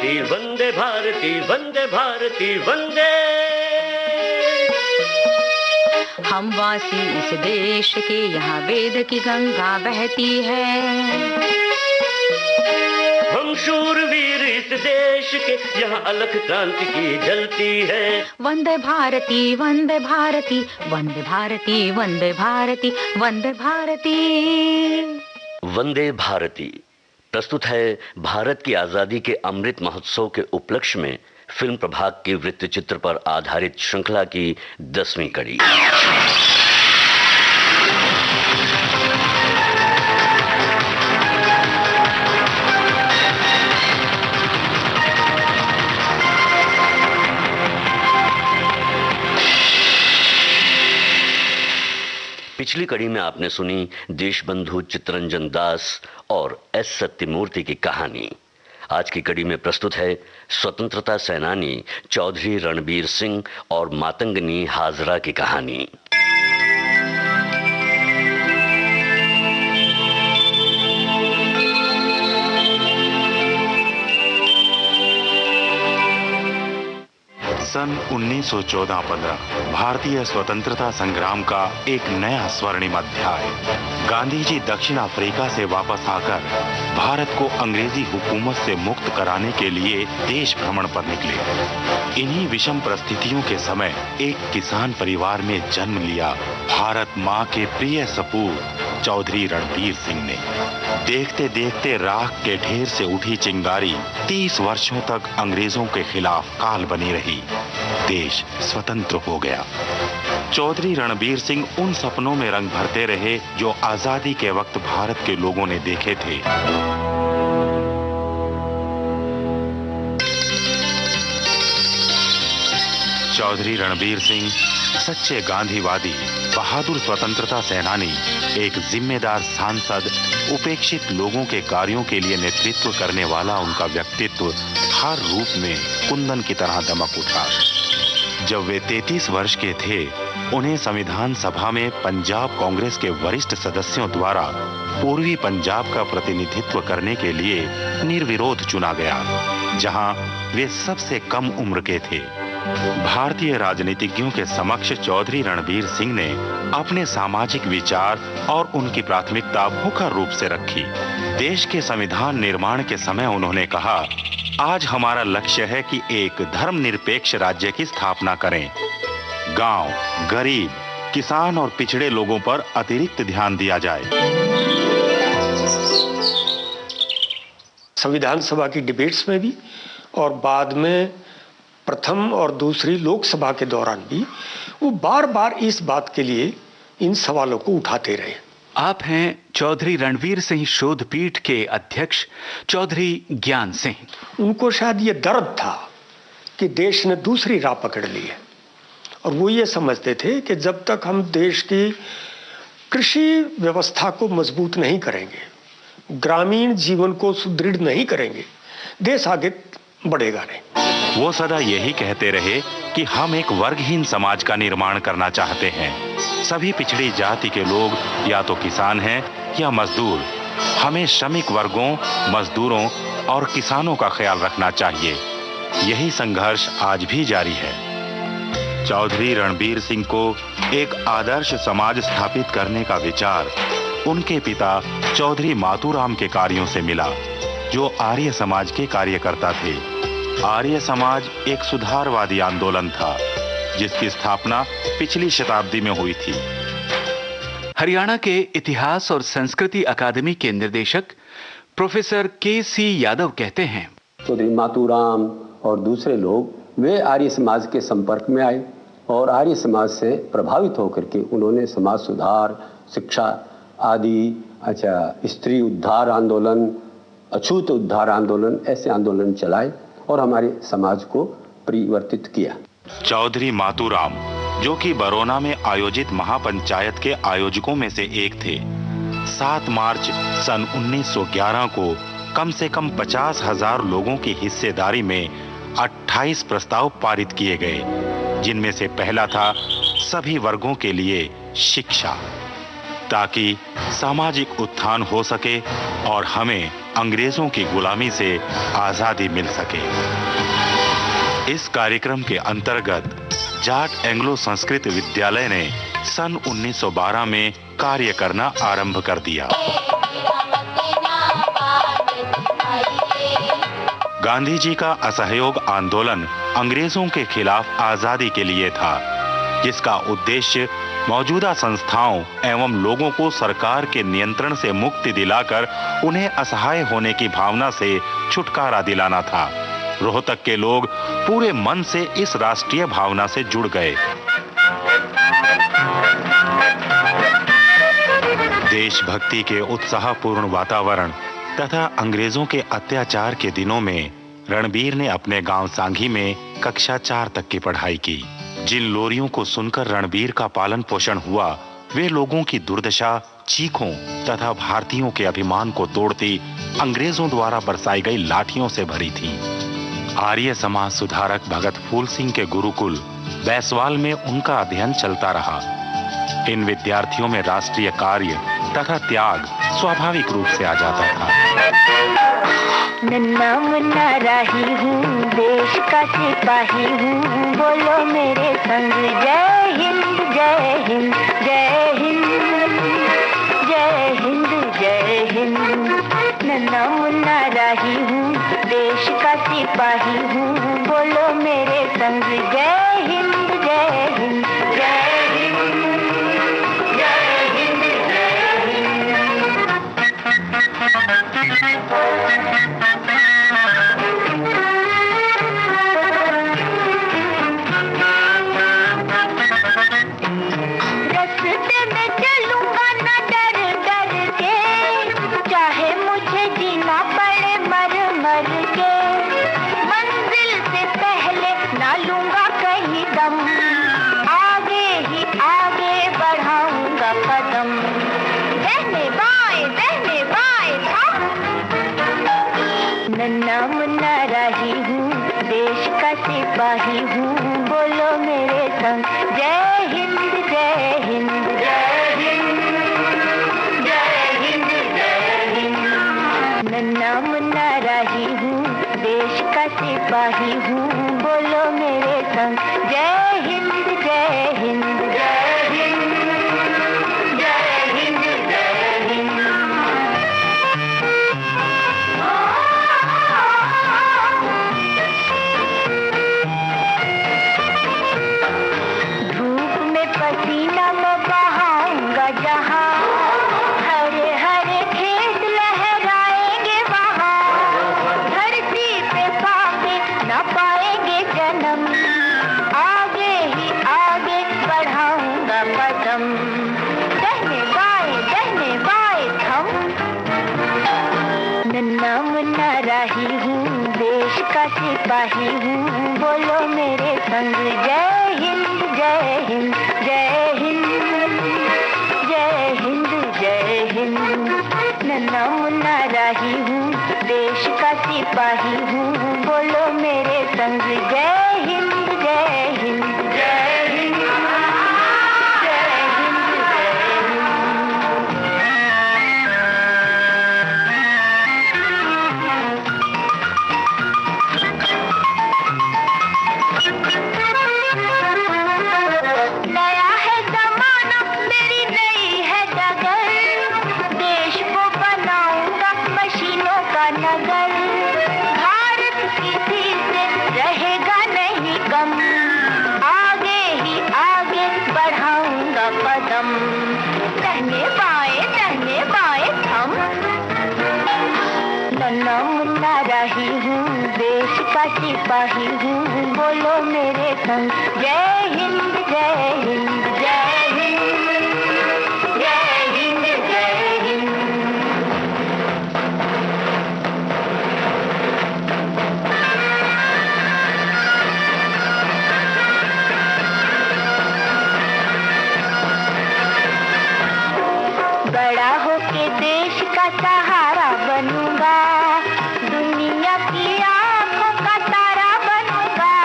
भारती वंदे भारती वंदे भारती वंदे। हम वासी इस देश के, यहाँ वेद की गंगा बहती है। हम शूरवीर इस देश के, यहाँ अलख क्रांति की जलती है। वंदे भारती वंदे भारती वंदे भारती वंदे भारती वंदे भारती। वंदे भारती प्रस्तुत है भारत की आजादी के अमृत महोत्सव के उपलक्ष्य में फिल्म प्रभाग के वृत्तचित्र पर आधारित श्रृंखला की 10वीं कड़ी। पिछली कड़ी में आपने सुनी देशबंधु चित्तरंजन दास और एस सत्यमूर्ति की कहानी। आज की कड़ी में प्रस्तुत है स्वतंत्रता सेनानी चौधरी रणबीर सिंह और मातंगनी हाजरा की कहानी। सन 1914-15 भारतीय स्वतंत्रता संग्राम का एक नया स्वर्णिम अध्याय। गांधी जी दक्षिण अफ्रीका से वापस आकर भारत को अंग्रेजी हुकूमत से मुक्त कराने के लिए देश भ्रमण पर निकले। इन्हीं विषम परिस्थितियों के समय एक किसान परिवार में जन्म लिया भारत माँ के प्रिय सपूत चौधरी रणबीर सिंह ने। देखते देखते राख के ढेर से उठी चिंगारी 30 वर्षों तक अंग्रेजों के खिलाफ काल बनी रही। देश स्वतंत्र हो गया। चौधरी रणबीर सिंह उन सपनों में रंग भरते रहे जो आजादी के वक्त भारत के लोगों ने देखे थे। चौधरी रणबीर सिंह सच्चे गांधीवादी, बहादुर स्वतंत्रता सेनानी, एक जिम्मेदार सांसद, उपेक्षित लोगों के कार्यों के लिए नेतृत्व करने वाला उनका व्यक्तित्व हर रूप में कुंदन की तरह दमक उठा। जब वे 33 वर्ष के थे, उन्हें संविधान सभा में पंजाब कांग्रेस के वरिष्ठ सदस्यों द्वारा पूर्वी पंजाब का प्रतिनिधित्व करने के लिए निर्विरोध चुना गया, जहां वे सबसे कम उम्र के थे। भारतीय राजनीतिज्ञों के समक्ष चौधरी रणबीर सिंह ने अपने सामाजिक विचार और उनकी प्राथमिकता मुखर रूप से रखी। देश के संविधान निर्माण के समय उन्होंने कहा, आज हमारा लक्ष्य है कि एक धर्मनिरपेक्ष राज्य की स्थापना करें। गांव, गरीब, किसान और पिछड़े लोगों पर अतिरिक्त ध्यान दिया जाए। संविधान सभा की डिबेट्स में भी और बाद में प्रथम और दूसरी लोकसभा के दौरान भी वो बार बार इस बात के लिए इन सवालों को उठाते रहे। आप हैं चौधरी रणबीर सिंह शोध पीठ के अध्यक्ष चौधरी ज्ञान सिंह। उनको शायद ये दर्द था कि देश ने दूसरी राह पकड़ ली है और वो ये समझते थे कि जब तक हम देश की कृषि व्यवस्था को मजबूत नहीं करेंगे, ग्रामीण जीवन को सुदृढ़ नहीं करेंगे, देश आगे बढ़ेगा नहीं। वो सदा यही कहते रहे कि हम एक वर्गहीन समाज का निर्माण करना चाहते हैं। सभी पिछड़ी जाति के लोग या तो किसान हैं या मजदूर। हमें श्रमिक वर्गों, मजदूरों और किसानों का ख्याल रखना चाहिए। यही संघर्ष आज भी जारी है। चौधरी रणबीर सिंह को एक आदर्श समाज स्थापित करने का विचार उनके पिता चौधरी मातूराम के कार्यों से मिला, जो आर्य समाज के कार्यकर्ता थे। आर्य समाज एक सुधारवादी आंदोलन था, जिसकी स्थापना पिछली शताब्दी में हुई थी। हरियाणा के इतिहास और संस्कृति अकादमी के निर्देशक प्रोफेसर के.सी. यादव कहते हैं, चौधरी मातूराम और दूसरे लोग वे आर्य समाज के संपर्क में आए और आर्य समाज से प्रभावित होकर के उन्होंने समाज सुधार, शिक्षा आदि, स्त्री उद्धार आंदोलन, अछूत उद्धार आंदोलन, ऐसे आंदोलन चलाए और हमारे समाज को परिवर्तित किया। चौधरी मातूराम, जो कि बरौना में आयोजित महापंचायत के आयोजकों में से एक थे, 7 मार्च सन 1911 को कम से कम 50,000 लोगों की हिस्सेदारी में 28 प्रस्ताव पारित किए गए, जिनमें से पहला था सभी वर्गों के लिए शिक्षा, ताकि सामाजिक उत्थान हो सके और हमें अंग्रेजों की गुलामी से आजादी मिल सके। इस कार्यक्रम के अंतर्गत जाट एंग्लो संस्कृत विद्यालय ने सन 1912 में कार्य करना आरंभ कर दिया। गांधी जी का असहयोग आंदोलन अंग्रेजों के खिलाफ आजादी के लिए था, जिसका उद्देश्य मौजूदा संस्थाओं एवं लोगों को सरकार के नियंत्रण से मुक्ति दिलाकर उन्हें असहाय होने की भावना से छुटकारा दिलाना था। रोहतक के लोग पूरे मन से इस राष्ट्रीय भावना से जुड़ गए। देशभक्ति के उत्साहपूर्ण वातावरण तथा अंग्रेजों के अत्याचार के दिनों में रणबीर ने अपने गांव सांघी में कक्षा 4 तक की पढ़ाई की। जिन लोरियों को सुनकर रणबीर का पालन पोषण हुआ, वे लोगों की दुर्दशा, चीखों तथा भारतीयों के अभिमान को तोड़ती अंग्रेजों द्वारा बरसाई गई लाठियों से भरी थी। आर्य समाज सुधारक भगत फूल सिंह के गुरुकुल बैसवाल में उनका अध्ययन चलता रहा। इन विद्यार्थियों में राष्ट्रीय कार्य तथा त्याग स्वाभाविक रूप से आ जाता था। नन्ना मुन्ना राही हूँ, देश का सिपाही हूँ, बोलो मेरे संग जय हिंद जय हिंद जय हिंद जय हिंद जय हिंद। नन्ना मुन्ना राही हूँ, देश का सिपाही हूँ, बोलो मेरे संग जय हिंद जय हिंद जय हिंद जय हिंद जय हिंद। रस्ते में चलूंगा ना डर डर के, चाहे मुझे जीना पड़े मर मर के। मंजिल से पहले ना लूंगा कहीं दम, आगे ही आगे बढ़ाऊंगा कदम। दहने बाएं था। नन्ना मुन्ना राही हूँ, देश का सिपाही हूँ, बोलो मेरे संग जय हिंद जय हिंद जय हिंद जय हिंद जय हिंद। नन्ना मुन्ना राही हूँ, देश का सिपाही हूँ, बोलो मेरे संग जय हिंद जय हिंद जय हिंद जय हिंद जय हिंद। धूप में पसीना मैं बहाऊंगा जहाँ, हरे हरे खेत लहराएंगे वहाँ। धरती पे पाके न पाएंगे जन्म, आगे ही आगे बढ़ाऊंगा कदम। दहने बाएं थम। नन्ना मुन्ना राही हूँ, देश का सिपाही हूँ, बोलो मेरे संग जय हिंद जय हिंद जय हिंद जय हिंद जय हिंद। नन्ना मुन्ना राही हूँ, देश का सिपाही हूँ, बोलो मेरे संग जय हिंद जय हिंद जय हिंद जय हिंद जय हिंद। नया है जमाना, मेरी नई है डगर, देश को बनाऊंगा मशीनों का नगर। भारत किसी से रहेगा नहीं कम, आगे ही आगे बढ़ाऊंगा कदम। दहने बाएं थम। नन्ना मुन्ना राही हूँ, देश का सिपाही हूँ, बोलो मेरे संग जय हिंद जय हिंद जय हिंद जय हिंद जय हिंद। बड़ा होके देश का सहारा बनूंगा, दुनिया की आंखों का तारा बनूंगा।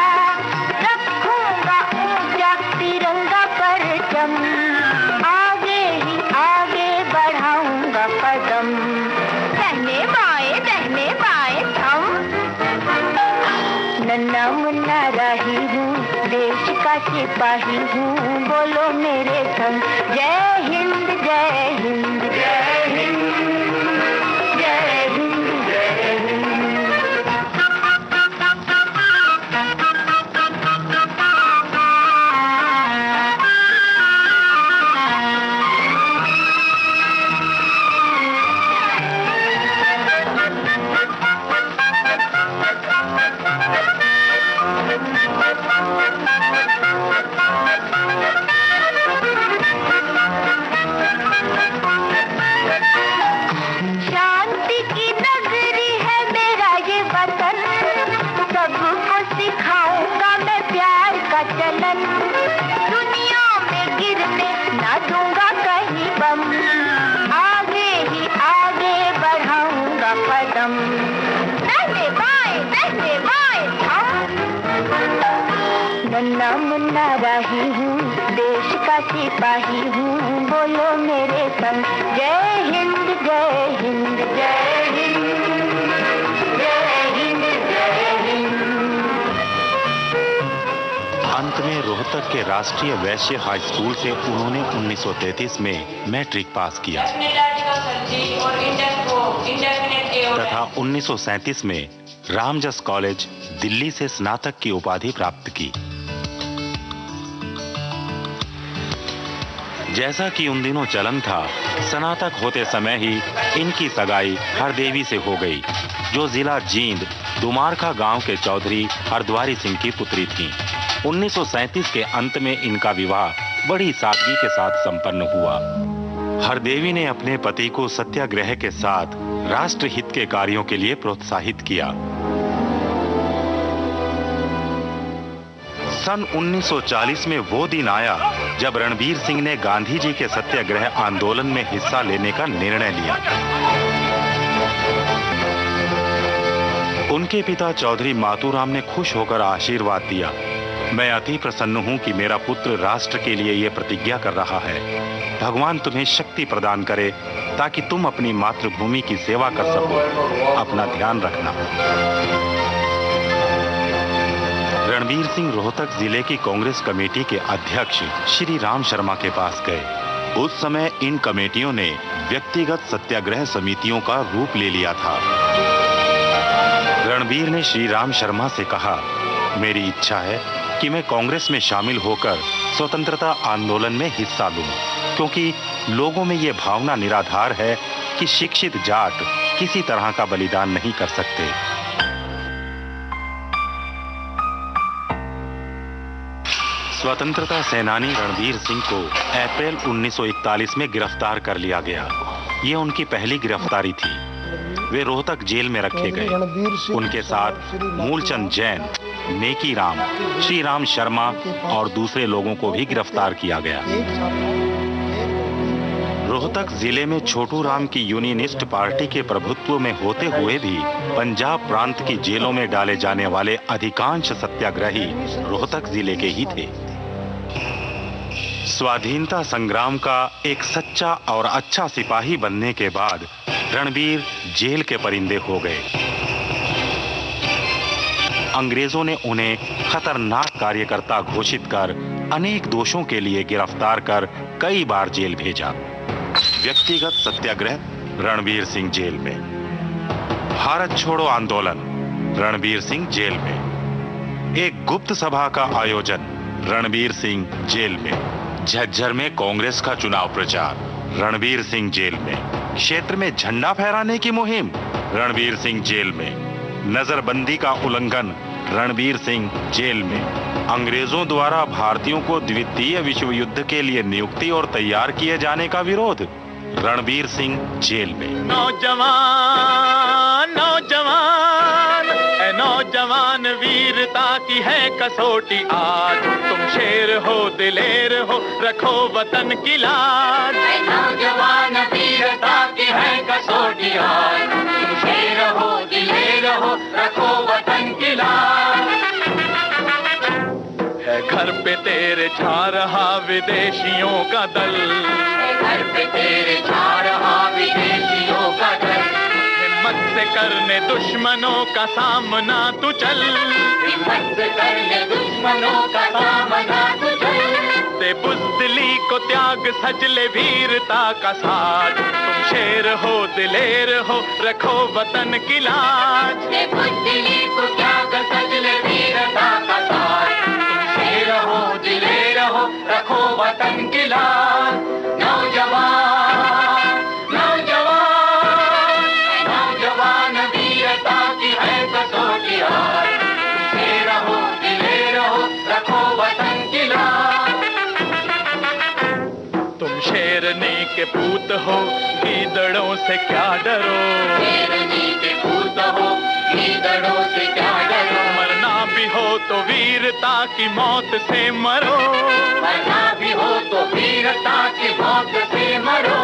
रखूंगा ऊंचा तिरंगा परचम, आगे ही आगे बढ़ाऊंगा कदम। दहने बाएं सिपाही हूँ, बोलो मेरे संग जय हिंद जय हिंद जय हिंद जय हिंद जय हिंद। शांति की नगरी है मेरा ये वतन, सबको सिखाऊंगा मैं प्यार का चलन, दुनिया में गिरने ना दूंगा कहीं बम, आगे ही आगे बढ़ाऊंगा कदम, दाहिने बाएं हम नन्ना मुन्ना राही हूँ, देश का सिपाही हूँ, बोलो मेरे संग जय हिंद जय हिंद जय हिंद जय हिंद जय हिंद। अंत में रोहतक के राष्ट्रीय वैश्य हाई स्कूल से उन्होंने 1933 में मैट्रिक पास किया तथा 1937 में रामजस कॉलेज दिल्ली से स्नातक की उपाधि प्राप्त की। जैसा कि उन दिनों चलन था, स्नातक होते समय ही इनकी सगाई हरदेवी से हो गई, जो जिला जींद दुमारखा गांव के चौधरी हरद्वारी सिंह की पुत्री थीं। 1937 के अंत में इनका विवाह बड़ी सादगी के साथ संपन्न हुआ। हरदेवी ने अपने पति को सत्याग्रह के साथ राष्ट्रहित के कार्यों के लिए प्रोत्साहित किया। सन 1940 में वो दिन आया जब रणबीर सिंह ने गांधी जी के सत्याग्रह आंदोलन में हिस्सा लेने का निर्णय लिया। उनके पिता चौधरी मातूराम ने खुश होकर आशीर्वाद दिया। मैं अति प्रसन्न हूं कि मेरा पुत्र राष्ट्र के लिए ये प्रतिज्ञा कर रहा है। भगवान तुम्हें शक्ति प्रदान करे ताकि तुम अपनी मातृभूमि की सेवा कर सको। अपना ध्यान रखना। रणबीर सिंह रोहतक जिले की कांग्रेस कमेटी के अध्यक्ष श्री राम शर्मा के पास गए। उस समय इन कमेटियों ने व्यक्तिगत सत्याग्रह समितियों का रूप ले लिया था। रणबीर ने श्री राम शर्मा से कहा, मेरी इच्छा है कि मैं कांग्रेस में शामिल होकर स्वतंत्रता आंदोलन में हिस्सा लूं, क्योंकि लोगों में ये भावना निराधार है कि शिक्षित जाट किसी तरह का बलिदान नहीं कर सकते। स्वतंत्रता सेनानी रणबीर सिंह को अप्रैल 1941 में गिरफ्तार कर लिया गया। ये उनकी पहली गिरफ्तारी थी। वे रोहतक जेल में रखे गए। उनके साथ मूलचंद जैन, नेकी राम, श्री राम शर्मा और दूसरे लोगों को भी गिरफ्तार किया गया। रोहतक जिले में छोटू राम की यूनियनिस्ट पार्टी के प्रभुत्व में होते हुए भी पंजाब प्रांत की जेलों में डाले जाने वाले अधिकांश सत्याग्रही रोहतक जिले के ही थे। स्वाधीनता संग्राम का एक सच्चा और अच्छा सिपाही बनने के बाद रणबीर जेल के परिंदे हो गए। अंग्रेजों ने उन्हें खतरनाक कार्यकर्ता घोषित कर अनेक दोषों के लिए गिरफ्तार कर कई बार जेल भेजा। व्यक्तिगत सत्याग्रह, रणबीर सिंह जेल में। भारत छोड़ो आंदोलन, रणबीर सिंह जेल में। एक गुप्त सभा का आयोजन, रणबीर सिंह जेल में। झज्जर में कांग्रेस का चुनाव प्रचार, रणबीर सिंह जेल में। क्षेत्र में झंडा फहराने की मुहिम, रणबीर सिंह जेल में। नजरबंदी का उल्लंघन, रणबीर सिंह जेल में। अंग्रेजों द्वारा भारतीयों को द्वितीय विश्व युद्ध के लिए नियुक्ति और तैयार किए जाने का विरोध, रणबीर सिंह जेल में। नौजवान नौजवान ए नौजवान, वीरता की है कसौटी आज। तुम शेर हो दिलेर हो, रखो वतन की लाज। नौजवान वीरता की है कसौटी आज। तुम शेर हो दिलेर हो, रखो वतन की लाज। है घर पे तेरे छा रहा विदेशियों का दल, घर पे तेरे छा रहा विदेशियों का दल। हिम्मत से करने दुश्मनों का सामना तू चल, हिम्मत से करने दुश्मनों का सामना तू चल। दे बुज़दिली को त्याग सजले वीरता का साज, तुम शेर हो दिलेर हो रखो वतन की लाज। दे बुज़दिली को त्याग सजले वीरता का साज, तुम शेर हो दिलेर हो रखो वतन की लाज। नौजवान नौजवान नौजवान वीरता की है कसौटी आज, तुम शेर हो दिलेर हो रखो वतन की लाज। तुम शेरनी के पूत हो गीदड़ों से क्या डरो, शेरनी के पूत हो गीदड़ों से क्या डरो। मरना भी हो तो वीरता की मौत से मरो, मरना भी हो तो वीरता की मौत से मरो।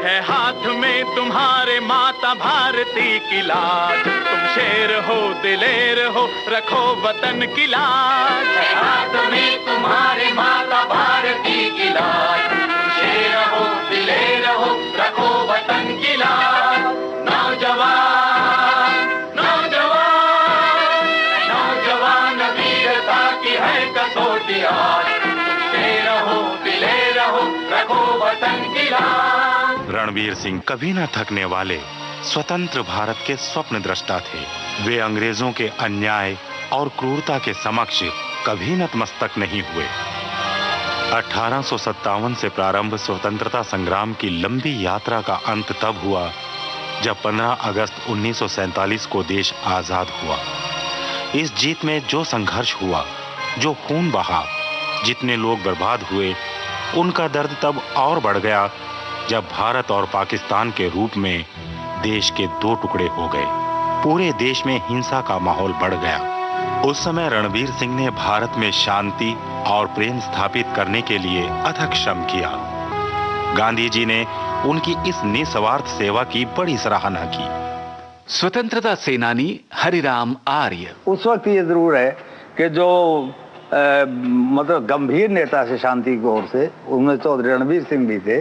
है हाथ में तुम्हारे माता भारती की लाज, तुम शेर हो दिलेर हो रखो वतन की लाज। है हाथ में तुम्हारे माता भारती की लाज, तुम शेर हो दिलेर हो रखो वतन की लाज। नौजवान नौजवान नौजवान वीरता की है कसौटी आज, तुम शेर हो दिलेर हो रखो वतन की लाज। रणबीर सिंह कभी न थकने वाले स्वतंत्र भारत के स्वप्न दृष्टा थे। वे अंग्रेजों के अन्याय और क्रूरता के समक्ष कभी नतमस्तक नहीं हुए। 1857 से प्रारंभ स्वतंत्रता संग्राम की लंबी यात्रा का अंत तब हुआ जब 15 अगस्त 1947 को देश आजाद हुआ। इस जीत में जो संघर्ष हुआ, जो खून बहा, जितने लोग बर्बाद हुए, उनका दर्द तब और बढ़ गया जब भारत और पाकिस्तान के रूप में देश के दो टुकड़े हो गए। पूरे देश में हिंसा का माहौल बढ़ गया। उस समय रणबीर सिंह ने भारत में शांति और प्रेम स्थापित करने के लिए अथक श्रम किया। गांधी जी ने उनकी इस निस्वार्थ सेवा की बड़ी सराहना की। स्वतंत्रता सेनानी हरिराम आर्य। उस वक्त ये जरूर है कि जो मतलब गंभीर नेता से शांति की ओर से उनमें चौधरी रणबीर सिंह भी थे।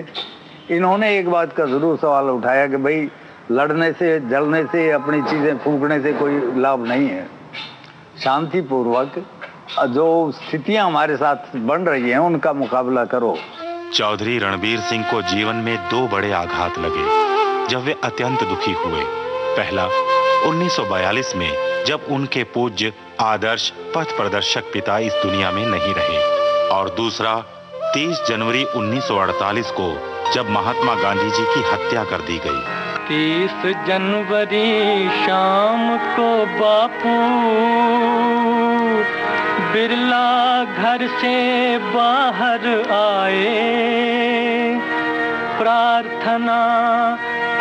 इन्होंने एक बात का जरूर सवाल उठाया कि भाई लड़ने से, जलने से, अपनी चीजें फूंकने से कोई लाभ नहीं है। शांतिपूर्वक जो स्थितियां हमारे साथ बन रही हैं उनका मुकाबला करो। चौधरी रणबीर सिंह को जीवन में दो बड़े आघात लगे जब वे अत्यंत दुखी हुए। पहला 1942 में जब उनके पूज्य आदर्श पथ प्रदर्शक पिता इस दुनिया में नहीं रहे, और दूसरा 30 जनवरी 1948 को जब महात्मा गांधी जी की हत्या कर दी गई। 30 जनवरी शाम को बापू बिरला घर से बाहर आए, प्रार्थना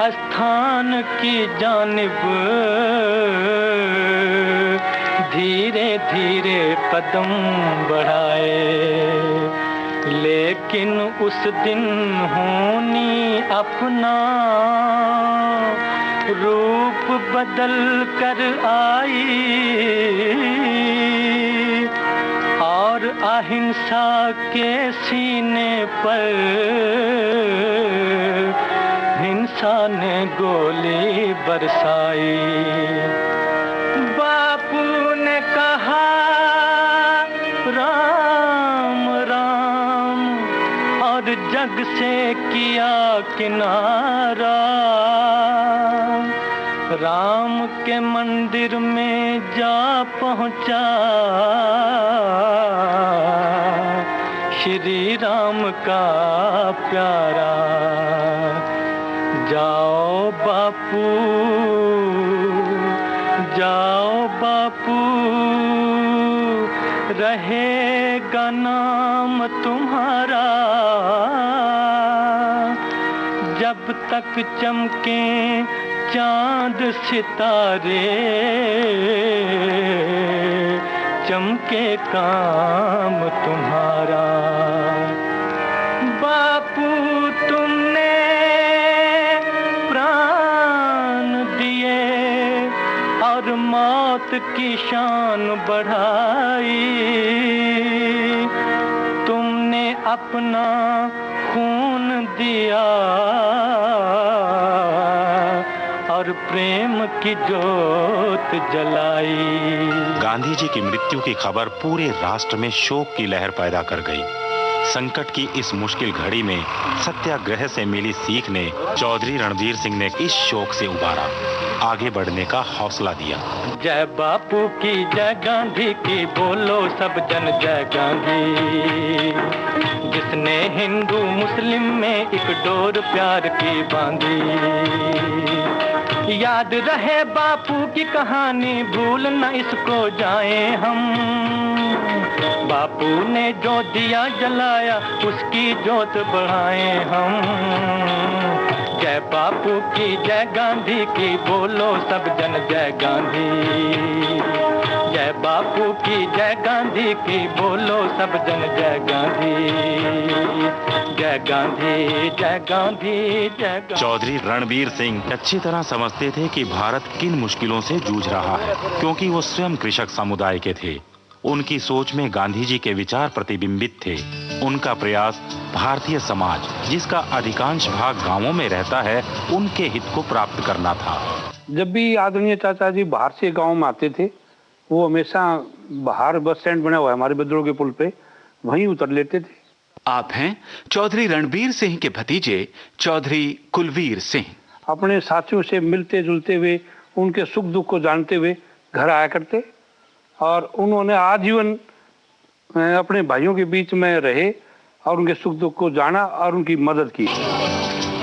स्थान की जानिब धीरे धीरे कदम बढ़ाए। लेकिन उस दिन होनी अपना रूप बदल कर आई, और अहिंसा के सीने पर हिंसा ने गोली बरसाई। बापू ने कहा राम राम, और जग से किया किनारा। राम के मंदिर में जा पहुंचा श्री राम का प्यारा। जाओ बापू, जाओ बापू, रहेगा नाम तुम्हारा। जब तक चमके चांद सितारे, चमके काम तुम्हारा। बापू तुमने प्राण दिए और मौत की शान बढ़ाई। तुमने अपना खून दिया और प्रेम की जोत जलाई। गांधी जी की मृत्यु की खबर पूरे राष्ट्र में शोक की लहर पैदा कर गई। संकट की इस मुश्किल घड़ी में सत्याग्रह से मिली सीख ने चौधरी रणबीर सिंह ने इस शोक से उबारा, आगे बढ़ने का हौसला दिया। जय बापू की जय गांधी की, बोलो सब जन जय गांधी। जिसने हिंदू मुस्लिम में एक डोर प्यार की बांधी। याद रहे बापू की कहानी, भूल न इसको जाए हम। बापू ने जो दिया जलाया, उसकी जोत बढ़ाए हम। जय बापू की जय गांधी की, बोलो सब जन जय गांधी। जय बापू की जय गांधी की, बोलो सब जन जय गांधी। जय गांधी जय गांधी जय गांधी। चौधरी रणबीर सिंह अच्छी तरह समझते थे कि भारत किन मुश्किलों से जूझ रहा है, क्योंकि वो स्वयं कृषक समुदाय के थे। उनकी सोच में गांधी जी के विचार प्रतिबिंबित थे। उनका प्रयास भारतीय समाज, जिसका अधिकांश भाग गांवों में रहता है, उनके हित को प्राप्त करना था। जब भी आदरणीय चाचा जी बाहर से गांव में आते थे, वो हमेशा बाहर बस स्टैंड बना हुआ है हमारे बद्रों के पुल पे, वहीं उतर लेते थे। आप हैं चौधरी रणबीर सिंह के भतीजे चौधरी कुलवीर सिंह। अपने साथियों से मिलते जुलते हुए, उनके सुख दुख को जानते हुए घर आया करते, और उन्होंने आजीवन अपने भाइयों के बीच में रहे और उनके सुख दुख को जाना और उनकी मदद की।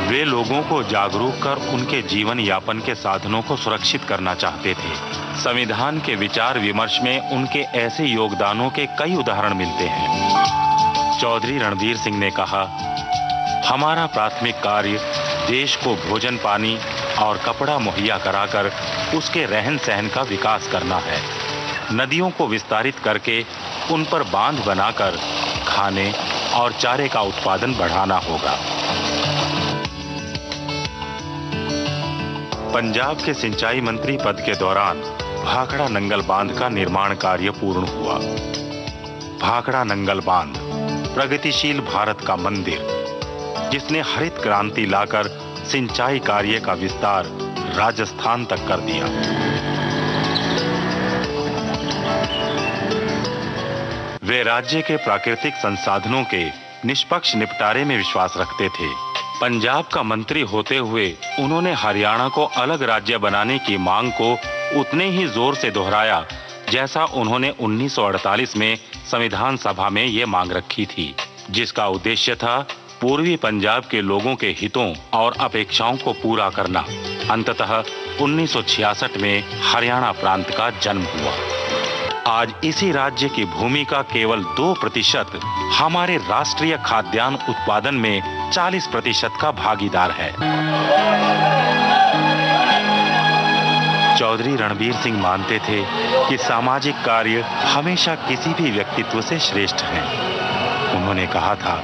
वे लोगों को जागरूक कर उनके जीवन यापन के साधनों को सुरक्षित करना चाहते थे। संविधान के विचार विमर्श में उनके ऐसे योगदानों के कई उदाहरण मिलते हैं। चौधरी रणबीर सिंह ने कहा, हमारा प्राथमिक कार्य देश को भोजन पानी और कपड़ा मुहैया कराकर उसके रहन सहन का विकास करना है। नदियों को विस्तारित करके उन पर बांध बनाकर खाने और चारे का उत्पादन बढ़ाना होगा। पंजाब के सिंचाई मंत्री पद के दौरान भाखड़ा नंगल बांध का निर्माण कार्य पूर्ण हुआ। भाखड़ा नंगल बांध प्रगतिशील भारत का मंदिर, जिसने हरित क्रांति लाकर सिंचाई कार्य का विस्तार राजस्थान तक कर दिया। वे राज्य के प्राकृतिक संसाधनों के निष्पक्ष निपटारे में विश्वास रखते थे। पंजाब का मंत्री होते हुए उन्होंने हरियाणा को अलग राज्य बनाने की मांग को उतने ही जोर से दोहराया जैसा उन्होंने 1948 में संविधान सभा में ये मांग रखी थी, जिसका उद्देश्य था पूर्वी पंजाब के लोगों के हितों और अपेक्षाओं को पूरा करना। अंततः 1966 में हरियाणा प्रांत का जन्म हुआ। आज इसी राज्य की भूमि का केवल 2% हमारे राष्ट्रीय खाद्यान्न उत्पादन में 40% का भागीदार है। चौधरी रणबीर सिंह मानते थे कि सामाजिक कार्य हमेशा किसी भी व्यक्तित्व से श्रेष्ठ हैं। उन्होंने कहा था,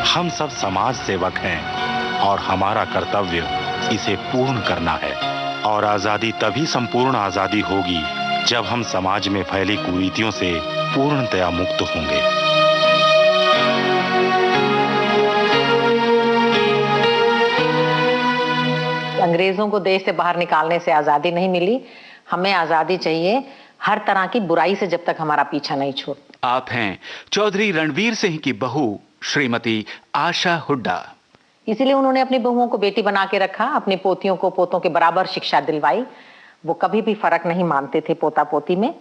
हम सब समाज सेवक हैं और हमारा कर्तव्य इसे पूर्ण करना है। और आजादी तभी संपूर्ण आजादी होगी जब हम समाज में फैली कुरीतियों से पूर्णतया मुक्त होंगे। अंग्रेजों को देश से बाहर निकालने से आजादी नहीं मिली, हमें आजादी चाहिए हर तरह की बुराई से, जब तक हमारा पीछा नहीं छूट। आप हैं चौधरी रणबीर सिंह की बहू श्रीमती आशा हुड्डा। इसीलिए उन्होंने अपनी बहुओं को बेटी बना के रखा, अपनी पोतियों को पोतों के बराबर शिक्षा दिलवाई। वो कभी भी फर्क नहीं मानते थे पोता पोती में,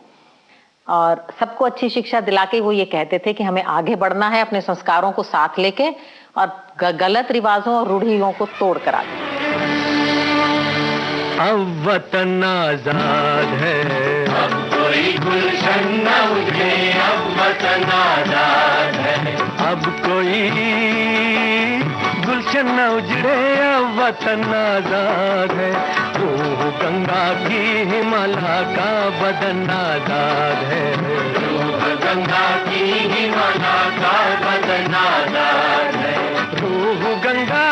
और सबको अच्छी शिक्षा दिला के वो ये कहते थे कि हमें आगे बढ़ना है अपने संस्कारों को साथ लेके, और गलत रिवाजों और रूढ़ियों को तोड़ कर आगे। अब वतन आजाद है, अब कोई गुलशन न उजले, अब वतन आजाद है, अब कोई गुलशन न उजड़े, अब वतन आजाद है। रूह गंगा की हिमालय का बदन आजाद है, रूह गंगा की हिमालय का बदन आजाद है, रूह गंगा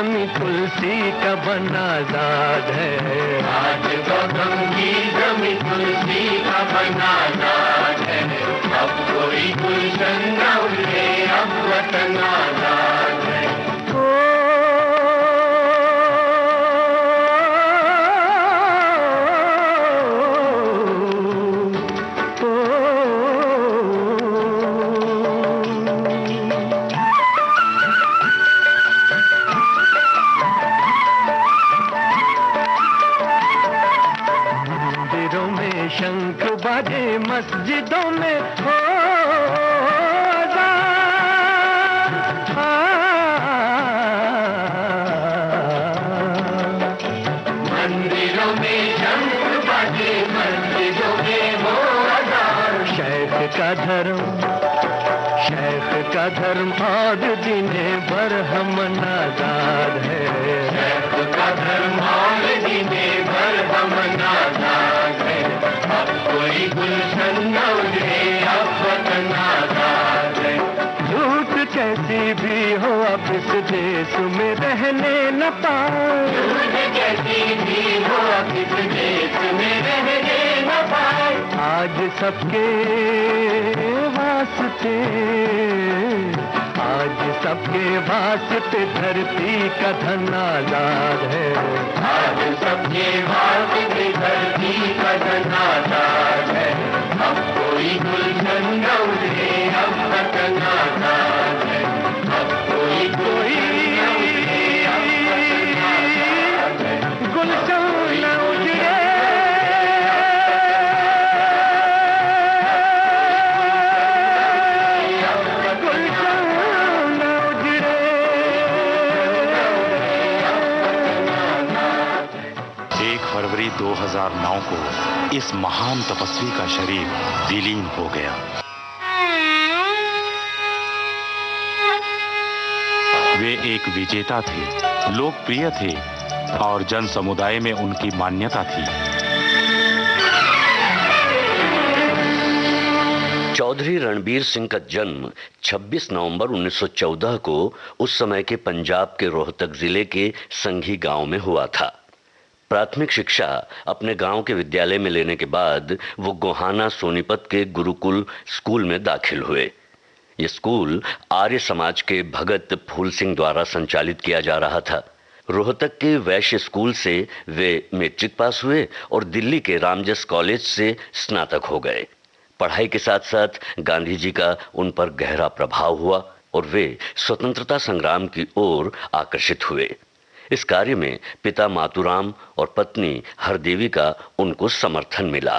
जमी तुलसी का बना जाद है। आज गौतम की जमी तुलसी का बना जाद है। अब कोई गुलशन न उड़े, अब वतन आजाद है। शंख बाजे मस्जिदों में हो मंदिरों में शंख बाजे मस्जिदों में हो अज़ान। शेख का धर्म और दिने भर हम आजाद है। शेख का धर्म और दिने भर हम आजाद है। अब कोई गुलशन न उजड़े, अब वतन आजाद है। झूठ कैसी भी हो अब इस देश में रहने न पाए। झूठ कैसी भी हो अब इस देश में रहने न पाए। आज सबके वास्ते, आज सबके वास्ते धरती का धन आजाद है। आज सबके वास्ते धरती का धन आजाद है। अब कोई गुलशन न उजड़े, अब वतन आजाद है। अब कोई गुलशन न उजड़े, फरवरी 2009 को इस महान तपस्वी का शरीर विलीन हो गया। वे एक विजेता थे, लोकप्रिय थे और जन समुदाय में उनकी मान्यता थी। चौधरी रणबीर सिंह का जन्म 26 नवंबर 1914 को उस समय के पंजाब के रोहतक जिले के संघी गांव में हुआ था। प्राथमिक शिक्षा अपने गांव के विद्यालय में लेने के बाद वो गोहाना सोनीपत के गुरुकुल स्कूल में दाखिल हुए। ये स्कूल आर्य समाज के भगत फूल सिंह द्वारा संचालित किया जा रहा था। रोहतक के वैश्य स्कूल से वे मैट्रिक पास हुए और दिल्ली के रामजस कॉलेज से स्नातक हो गए। पढ़ाई के साथ साथ गांधी जी का उन पर गहरा प्रभाव हुआ और वे स्वतंत्रता संग्राम की ओर आकर्षित हुए। इस कार्य में पिता मातूराम और पत्नी हरदेवी का उनको समर्थन मिला।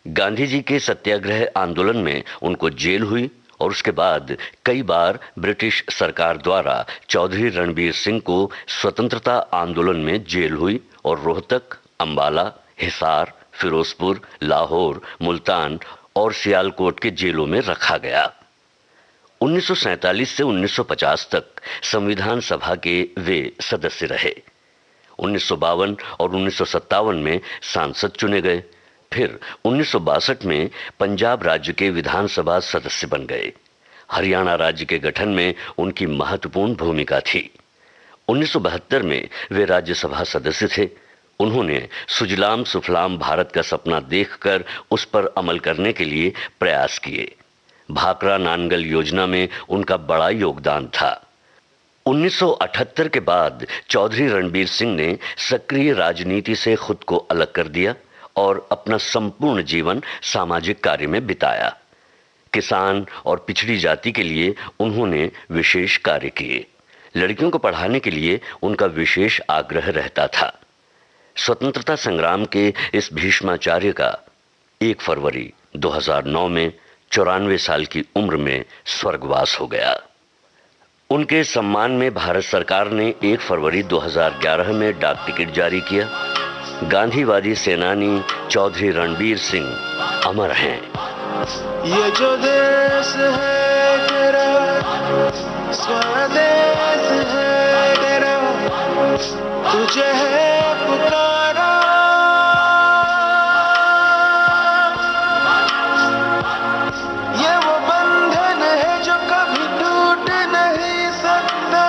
गांधी जी के सत्याग्रह आंदोलन में उनको जेल हुई और उसके बाद कई बार ब्रिटिश सरकार द्वारा चौधरी रणबीर सिंह को स्वतंत्रता आंदोलन में जेल हुई और रोहतक, अंबाला, हिसार, फिरोजपुर, लाहौर, मुल्तान और सियालकोट के जेलों में रखा गया। 1947 से 1950 तक संविधान सभा के वे सदस्य रहे। 1952 और 1957 में सांसद चुने गए। फिर 1962 में पंजाब राज्य के विधानसभा सदस्य बन गए। हरियाणा राज्य के गठन में उनकी महत्वपूर्ण भूमिका थी। 1972 में वे राज्यसभा सदस्य थे। उन्होंने सुजलाम सुफलाम भारत का सपना देखकर उस पर अमल करने के लिए प्रयास किए। भाखड़ा नानगल योजना में उनका बड़ा योगदान था। 1978 के बाद चौधरी रणबीर सिंह ने सक्रिय राजनीति से खुद को अलग कर दिया और अपना संपूर्ण जीवन सामाजिक कार्य में बिताया। किसान और पिछड़ी जाति के लिए उन्होंने विशेष कार्य किए। लड़कियों को पढ़ाने के लिए उनका विशेष आग्रह रहता था। स्वतंत्रता संग्राम के इस भीष्माचार्य का 1 फरवरी 2009 में 94 साल की उम्र में स्वर्गवास हो गया। उनके सम्मान में भारत सरकार ने 1 फरवरी 2011 में डाक टिकट जारी किया। गांधीवादी सेनानी चौधरी रणबीर सिंह अमर हैं। ये जो देश है तेरा, स्वदेश है तेरा, तुझे है पुकारा। ये वो बंधन है जो कभी टूट नहीं सकता।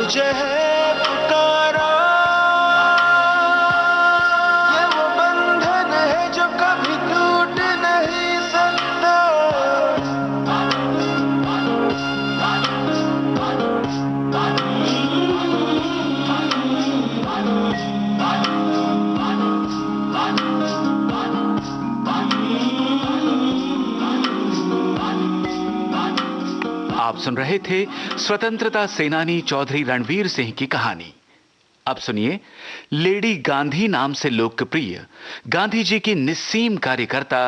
तुझे है पुकारा, ये वो बंधन है जो कभी टूट नहीं सकता। आप सुन रहे थे स्वतंत्रता सेनानी चौधरी रणवीर सिंह की कहानी। अब सुनिए लेडी गांधी नाम से लोकप्रिय गांधी जी की निस्सीम कार्यकर्ता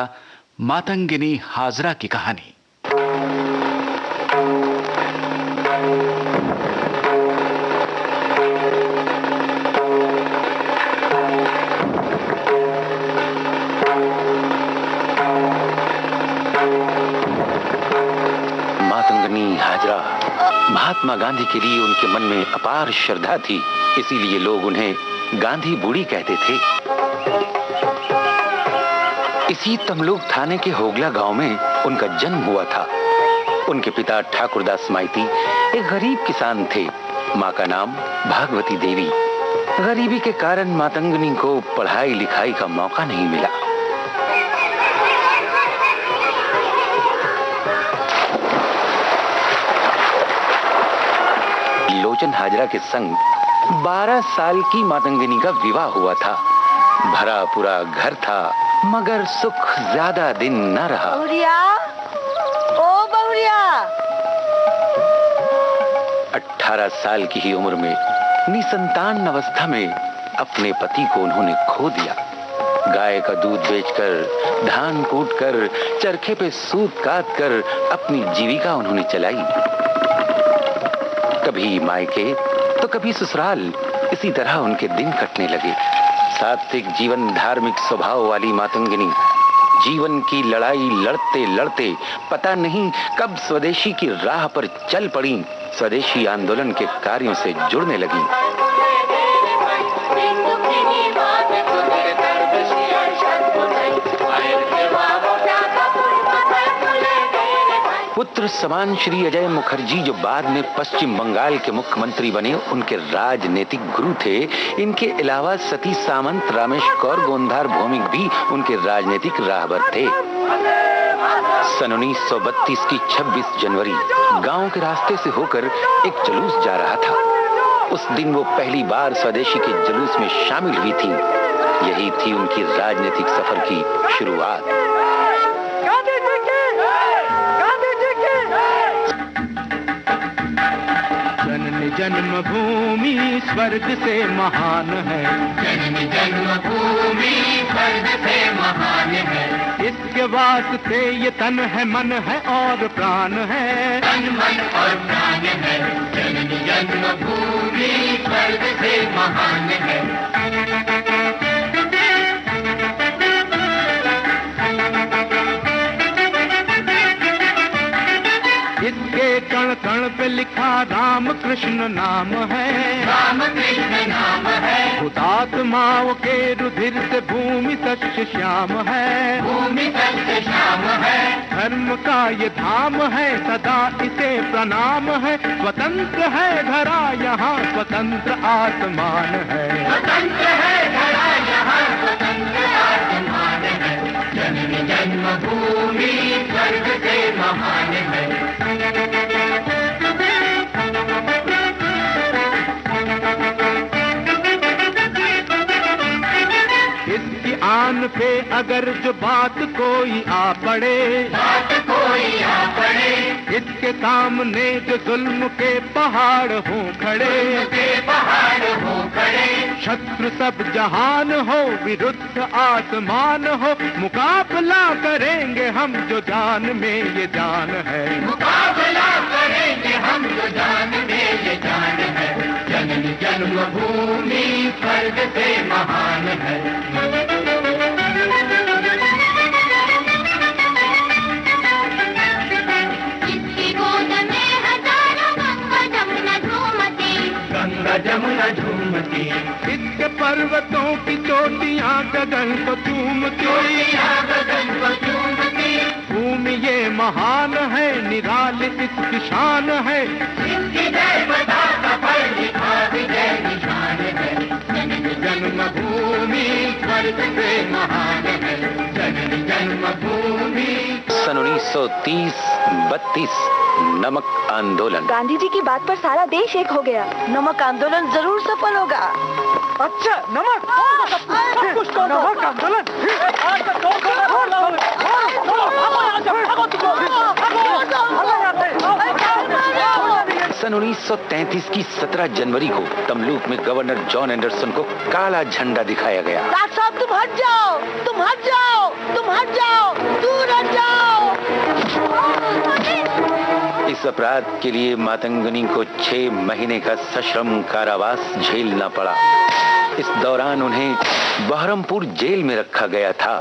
मातंगिनी हाजरा की कहानी। मातंगिनी हाजरा महात्मा गांधी के लिए उनके मन में अपार श्रद्धा थी, इसीलिए लोग उन्हें गांधी बूढ़ी कहते थे। इसी तमलुक थाने के होगला गांव में उनका जन्म हुआ था। उनके पिता ठाकुरदास माइती एक गरीब किसान थे। मां का नाम भागवती देवी। गरीबी के कारण मातंगिनी को पढ़ाई लिखाई का मौका नहीं मिला। लोचन हाजरा के संग 12 साल की मातंगिनी का विवाह हुआ था। भरा पूरा घर था, मगर सुख ज्यादा दिन न रहा। बहुरिया, ओ बहुरिया। 18 साल की ही उम्र में निसंतान अवस्था में अपने पति को उन्होंने खो दिया। गाय का दूध बेचकर, धान कूटकर, चरखे पे सूत काट कर अपनी जीविका उन्होंने चलाई। कभी मायके तो कभी ससुराल, इसी तरह उनके दिन कटने लगे। सात्विक जीवन, धार्मिक स्वभाव वाली मातंगिनी जीवन की लड़ाई लड़ते लड़ते पता नहीं कब स्वदेशी की राह पर चल पड़ी। स्वदेशी आंदोलन के कार्यों से जुड़ने लगी। पुत्र समान श्री अजय मुखर्जी, जो बाद में पश्चिम बंगाल के मुख्यमंत्री बने, उनके राजनीतिक गुरु थे। इनके अलावा सती सामंत, रामेश कौर, गोंधार भौमिक भी उनके राजनीतिक राहबर थे। सन 1932 की 26 जनवरी गांव के रास्ते से होकर एक जुलूस जा रहा था। उस दिन वो पहली बार स्वदेशी के जुलूस में शामिल हुई थी। यही थी उनकी राजनीतिक सफर की शुरुआत। जन्मभूमि स्वर्ग से महान है, जननी जन्मभूमि स्वर्ग से महान है। इसके वास्ते ये तन है, मन है और प्राण है, तन मन और प्राण है। जननी जन्मभूमि स्वर्ग से महान है। इसके कण कण पे लिखा राम कृष्ण नाम है, राम कृष्ण नाम है। हुतात्माओं के रुधिर से भूमि सच्च श्याम है, भूमि सच्च श्याम है। धर्म का ये धाम है, सदा इसे प्रणाम है। स्वतंत्र है धरा यहाँ, स्वतंत्र आसमान है, स्वतंत्र है धरा यहाँ, स्वतंत्र आसमान है। जननी जन्मभूमि स्वर्ग से महान है। इसकी आन पे अगर जो बात कोई आ पड़े, बात कोई आ पड़े, इसके सामने जो जुल्म के पहाड़ हो खड़े, के पहाड़ हो खड़े। शत्रु सब जहान हो, विरुद्ध आसमान हो, मुकाबला करेंगे हम जो जान में ये जान है, मुकाबला करेंगे हम जो जान में ये जान है। जननी जन्मभूमि स्वर्ग से महान है। गंगा जमुना झूमती, इसके पर्वतों की चोटियां गगन को चूमती, गगन को चूमती। भूमि ये महान है, निराली इसकी शान है, इसकी जय पताका पर विजय निशान है, जननी जन्मभूमि स्वर्ग से महान है, जननी जन्मभूमि। सन 1930-32 नमक आंदोलन। गांधी जी की बात पर सारा देश एक हो गया। नमक आंदोलन जरूर सफल होगा। अच्छा नमक नमक आंदोलन। सन 1933 की 17 जनवरी को तमलूक में गवर्नर जॉन एंडरसन को काला झंडा दिखाया गया। डॉक्टर साहब तुम हट जाओ, तुम हट जाओ, तुम हट जाओ, दूर हट जाओ। इस अपराध के लिए मातंगनी को 6 महीने का सश्रम कारावास झेलना पड़ा। इस दौरान उन्हें बहरमपुर जेल में रखा गया था।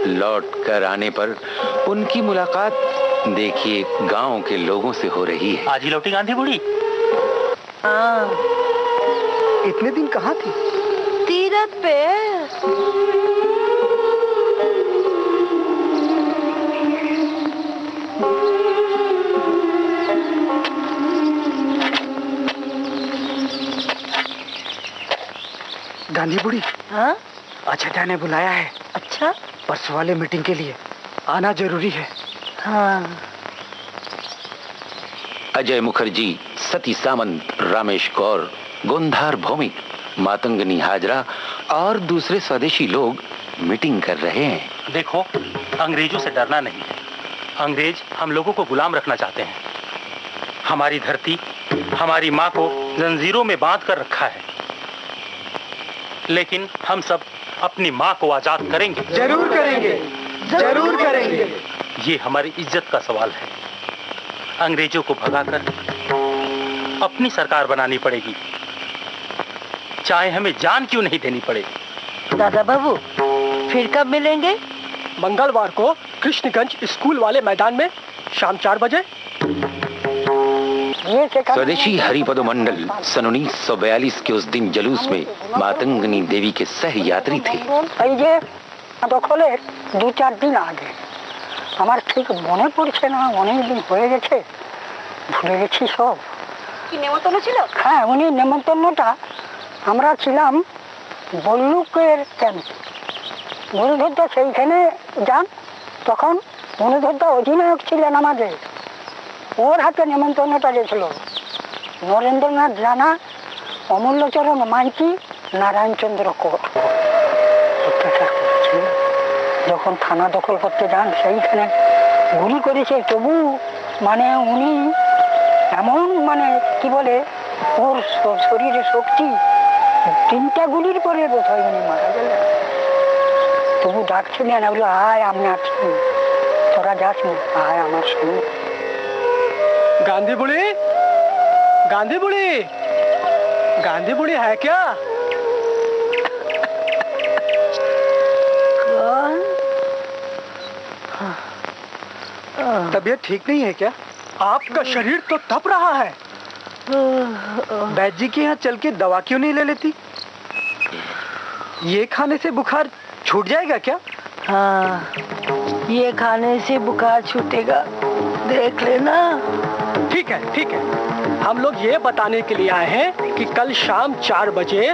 लौट कर आने पर उनकी मुलाकात देखिए गांव के लोगों से हो रही है। आज ही लौटी गांधी बूढ़ी? हाँ। इतने दिन कहाँ थी? तीरथ पे। गांधी बुढ़ी। हाँ? अछटा ने बुलाया है। अच्छा? परसों वाले मीटिंग के लिए आना जरूरी है। हाँ। अजय मुखर्जी, सती सामंत, रामेश कौर, गोंधार भौमिक, मातंगनी हाजरा और दूसरे स्वदेशी लोग मीटिंग कर रहे हैं। देखो, अंग्रेजों से डरना नहीं है। अंग्रेज हम लोगों को गुलाम रखना चाहते हैं। हमारी धरती, हमारी माँ को जंजीरों में बांध कर रखा है, लेकिन हम सब अपनी माँ को आजाद करेंगे। जरूर करेंगे, जरूर करेंगे। ये हमारी इज्जत का सवाल है। अंग्रेजों को भगाकर अपनी सरकार बनानी पड़ेगी, चाहे हमें जान क्यों नहीं देनी पड़े। दादा बाबू, फिर कब मिलेंगे? मंगलवार को कृष्णगंज स्कूल वाले मैदान में शाम 4 बजे। स्वदेशी हरिपद मंडल सन 1942 के उस दिन जुलूस में मातंगनी देवी के सह यात्री थे। দখলে 2-4 দিন আগে আমার ঠিক মনে পড়ছে না, অনেক দিন হয়ে গেছে, ভুলে গেছি সব। কি নেমন্তন্ন ছিল? হ্যাঁ, উনি নেমন্তন্নটা আমরা ছিলাম বল্লুকের ক্যাম্প। মনুধরদা সেইখানে যান, তখন মনুধরদা অধিনায়ক ছিলেন আমাদের। ওর হাতে নেমন্তন্নটা গেছিল। নরেন্দ্রনাথ রানা, অমূল্যচরণ মাইতি, নারায়ণচন্দ্র কর। যখন থানা দখল করতে যান সেইখানে গুলি করেছে, তবু মানে উনি এমন মানে কি বলে ওর শরীরে শক্তি, 3টা গুলির পরে বোধ হয় উনি মারা গেলেন। তবু ডাকছিলেন, বললো আয় আমি আছি, তোরা যাস না, আয় আমার সঙ্গে। गांधी बुढ़ी, गांधी बुढ़ी, गांधी बुढ़ी है क्या? तबीयत ठीक नहीं है क्या? आपका शरीर तो तप रहा है। वैद्य जी के यहाँ चल के दवा क्यों नहीं ले लेती? ये खाने से बुखार छूट जाएगा क्या? हाँ, ये खाने से बुखार छूटेगा, देख लेना। ठीक है, ठीक है। हम लोग ये बताने के लिए आए हैं कि कल शाम 4 बजे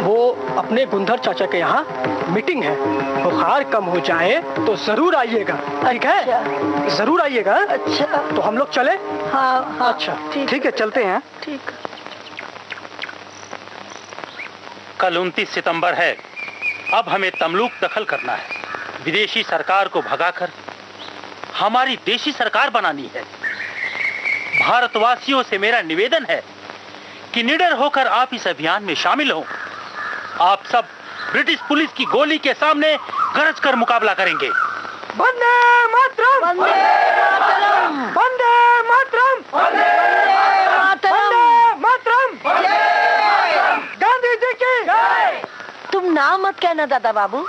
वो अपने गुंधर चाचा के यहाँ मीटिंग है। बुखार कम हो जाए तो जरूर आइएगा, ठीक है? जरूर आइएगा। अच्छा, तो हम लोग चले? हाँ, हाँ। अच्छा, ठीक है, चलते हैं। ठीक। कल 29 सितंबर है। अब हमें तमलूक दखल करना है। विदेशी सरकार को भगाकर हमारी देशी सरकार बनानी है। भारतवासियों से मेरा निवेदन है कि निडर होकर आप इस अभियान में शामिल हों। आप सब ब्रिटिश पुलिस की गोली के सामने गरज कर मुकाबला करेंगे। वंदे मातरम! वंदे मातरम! वंदे मातरम! वंदे मातरम! गांधी जी की जय! तुम नाम मत कहना दादा बाबू,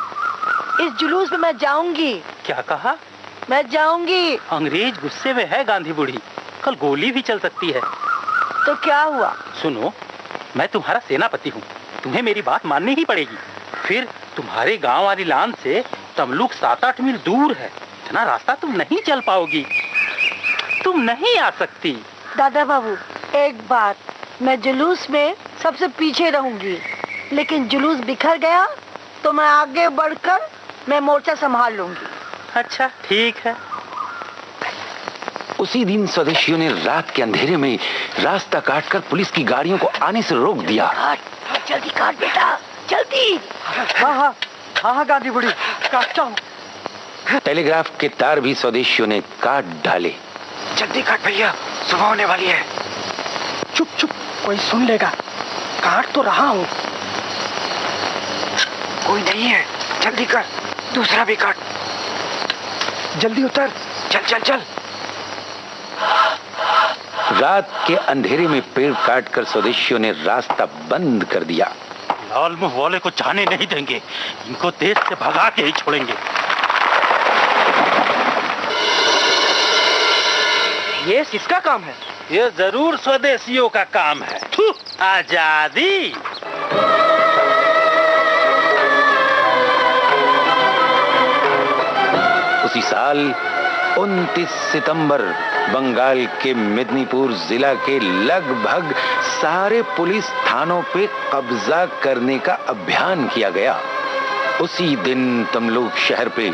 इस जुलूस में मैं जाऊंगी। क्या कहा? मैं जाऊंगी। अंग्रेज गुस्से में है गांधी बूढ़ी, कल गोली भी चल सकती है। तो क्या हुआ? सुनो, मैं तुम्हारा सेनापति हूँ, तुम्हें मेरी बात माननी ही पड़ेगी। फिर तुम्हारे गांव वाली लान से तमलूक 7-8 मील दूर है, इतना रास्ता तुम नहीं चल पाओगी, तुम नहीं आ सकती। दादा बाबू, एक बात, मैं जुलूस में सबसे पीछे रहूंगी, लेकिन जुलूस बिखर गया तो मैं आगे बढ़कर मैं मोर्चा संभाल लूंगी। अच्छा ठीक है। उसी दिन स्वदेशियों ने रात के अंधेरे में रास्ता काटकर पुलिस की गाड़ियों को आने से रोक दिया। काट, जल्दी काट बेटा, जल्दी। हाँ गांधी बुढ़ी, काटता हूँ। टेलीग्राफ के तार भी स्वदेशियों ने काट डाले। जल्दी काट भैया, सुबह होने वाली है। चुप चुप, कोई सुन लेगा। काट तो रहा हूँ, कोई नहीं है। जल्दी कर, दूसरा भी काट। जल्दी उतर, चल चल चल। रात के अंधेरे में पेड़ काटकर स्वदेशियों ने रास्ता बंद कर दिया। लाल मुंह वाले को जाने नहीं देंगे, इनको देश से भगा के ही छोड़ेंगे। ये किसका काम है? ये जरूर स्वदेशियों का काम है। आजादी। उसी साल 29 सितंबर बंगाल के मेदिनीपुर जिला के लगभग सारे पुलिस थानों पे कब्जा करने का अभियान किया गया। उसी दिन तमलुक शहर पे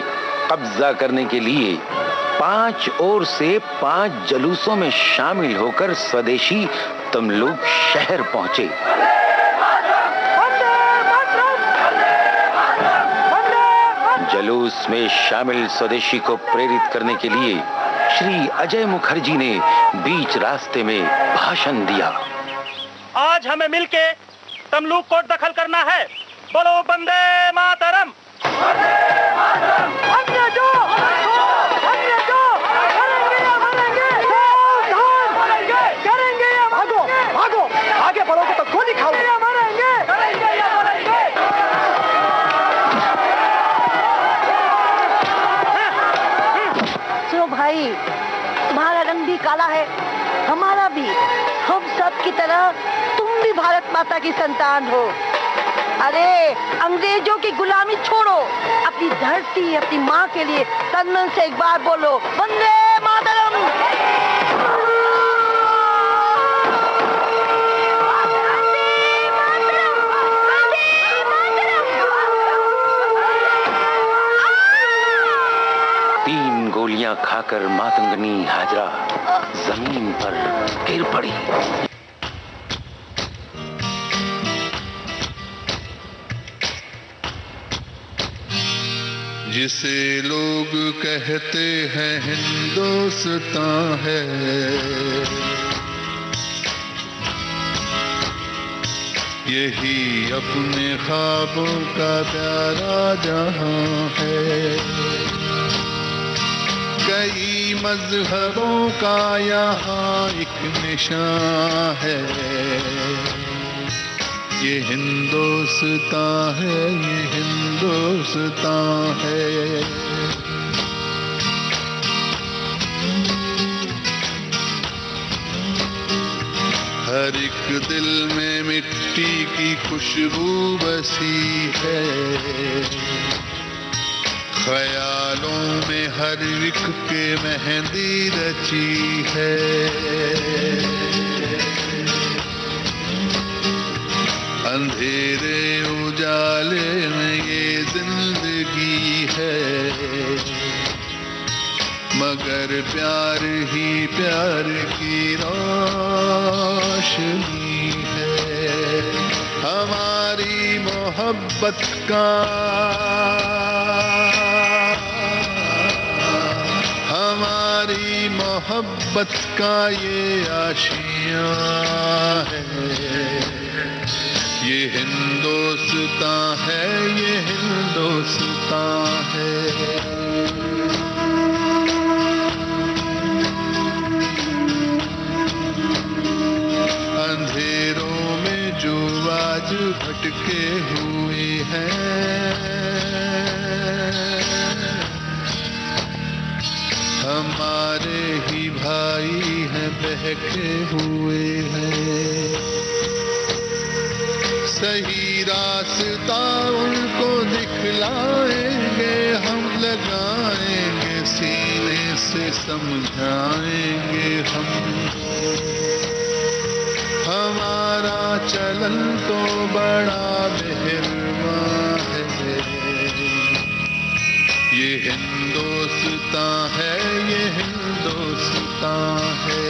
कब्जा करने के लिए 5 ओर से 5 जलूसों में शामिल होकर स्वदेशी तमलुक शहर पहुंचे। जलूस में शामिल स्वदेशी को प्रेरित करने के लिए श्री अजय मुखर्जी ने बीच रास्ते में भाषण दिया। आज हमें मिलके तमलुक को दखल करना है। बोलो वंदे मातरम। भागो, आगे बढ़ोगे तो गोली खाओगे। सुनो भाई, तुम्हारा रंग भी काला है, हमारा भी। हम सब की तरह तुम भी भारत माता की संतान हो। अरे अंग्रेजों की गुलामी छोड़ो, अपनी धरती, अपनी माँ के लिए तन मन से एक बार बोलो वंदे मातरम। गोलियां खाकर मातंगनी हाजरा जमीन पर गिर पड़ी। जिसे लोग कहते हैं हिंदुस्तान है, यही अपने ख्वाबों का प्यारा जहां है। कई मजहबों का यहाँ एक निशान है, ये हिंदुस्तान है, ये हिंदुस्तान है। हर एक दिल में मिट्टी की खुशबू बसी है, ख्यालों में हर एक के मेहंदी रची है। अंधेरे उजाले में ये जिंदगी है, मगर प्यार ही प्यार की रोशनी है। हमारी मोहब्बत का, हमारी मोहब्बत का ये आशियाँ है, ये हिंदुस्तान है, ये हिंदुस्तान है। अंधेरों में जो आज भटके हुए हैं, हमारे ही भाई हैं, बहके हुए हैं। सही रास्ता उनको दिखलाएंगे, हम लगाएंगे सीने से से समझाएंगे हम। हमारा चलन तो बड़ा मेहरबान है, ये हिंदुस्तान है, ये हिंदुस्तान है।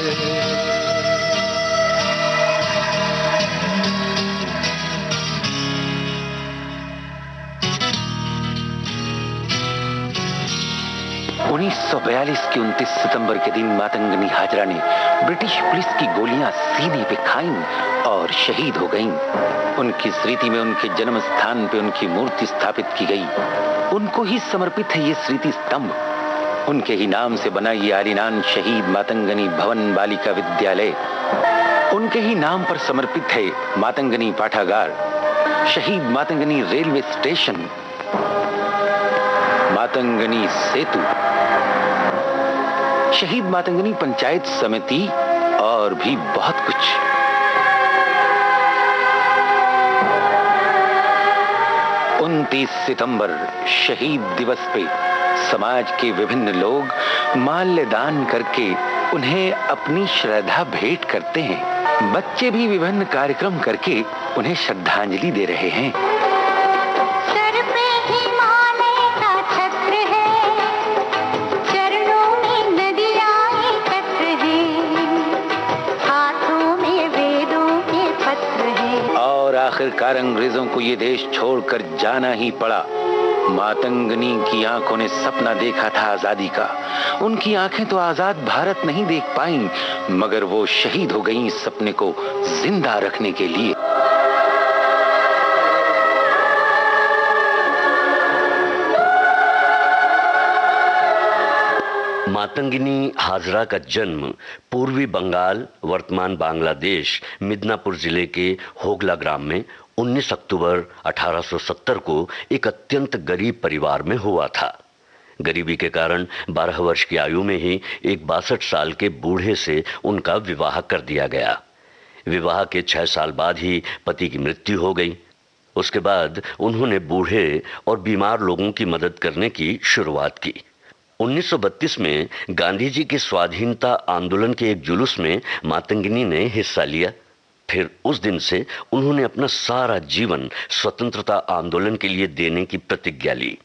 के 29 सितंबर के दिन मातंगनी हाजरा ने ब्रिटिश पुलिस की गोलियां सीने पे खाईं और शहीद हो गईं। उनकी स्मृति में उनके जन्म स्थान पे उनकी मूर्ति स्थापित की गई। उनको ही समर्पित है ये स्मृति स्तंभ। उनके ही नाम से बना ये आलीनान शहीद मातंगनी भवन बालिका विद्यालय। उनके ही नाम पर समर्पित है मातंगनी पाठागार, शहीद मातंगनी रेलवे स्टेशन, मातंगनी सेतु, शहीद मातंगनी पंचायत समिति और भी बहुत कुछ। उनतीस सितंबर शहीद दिवस पे समाज के विभिन्न लोग माल्यदान करके उन्हें अपनी श्रद्धा भेंट करते हैं। बच्चे भी विभिन्न कार्यक्रम करके उन्हें श्रद्धांजलि दे रहे हैं। आखिरकार अंग्रेजों को ये देश छोड़कर जाना ही पड़ा। मातंगनी की आंखों ने सपना देखा था आजादी का। उनकी आंखें तो आजाद भारत नहीं देख पाईं, मगर वो शहीद हो गईं इस सपने को जिंदा रखने के लिए। मातंगिनी हाजरा का जन्म पूर्वी बंगाल वर्तमान बांग्लादेश मिदनापुर जिले के होगला ग्राम में 19 अक्टूबर 1870 को एक अत्यंत गरीब परिवार में हुआ था। गरीबी के कारण 12 वर्ष की आयु में ही एक 62 साल के बूढ़े से उनका विवाह कर दिया गया। विवाह के 6 साल बाद ही पति की मृत्यु हो गई। उसके बाद उन्होंने बूढ़े और बीमार लोगों की मदद करने की शुरुआत की। 1932 में गांधी जी के स्वाधीनता आंदोलन के एक जुलूस में मातंगिनी ने हिस्सा लिया। फिर उस दिन से उन्होंने अपना सारा जीवन स्वतंत्रता आंदोलन के लिए देने की प्रतिज्ञा ली।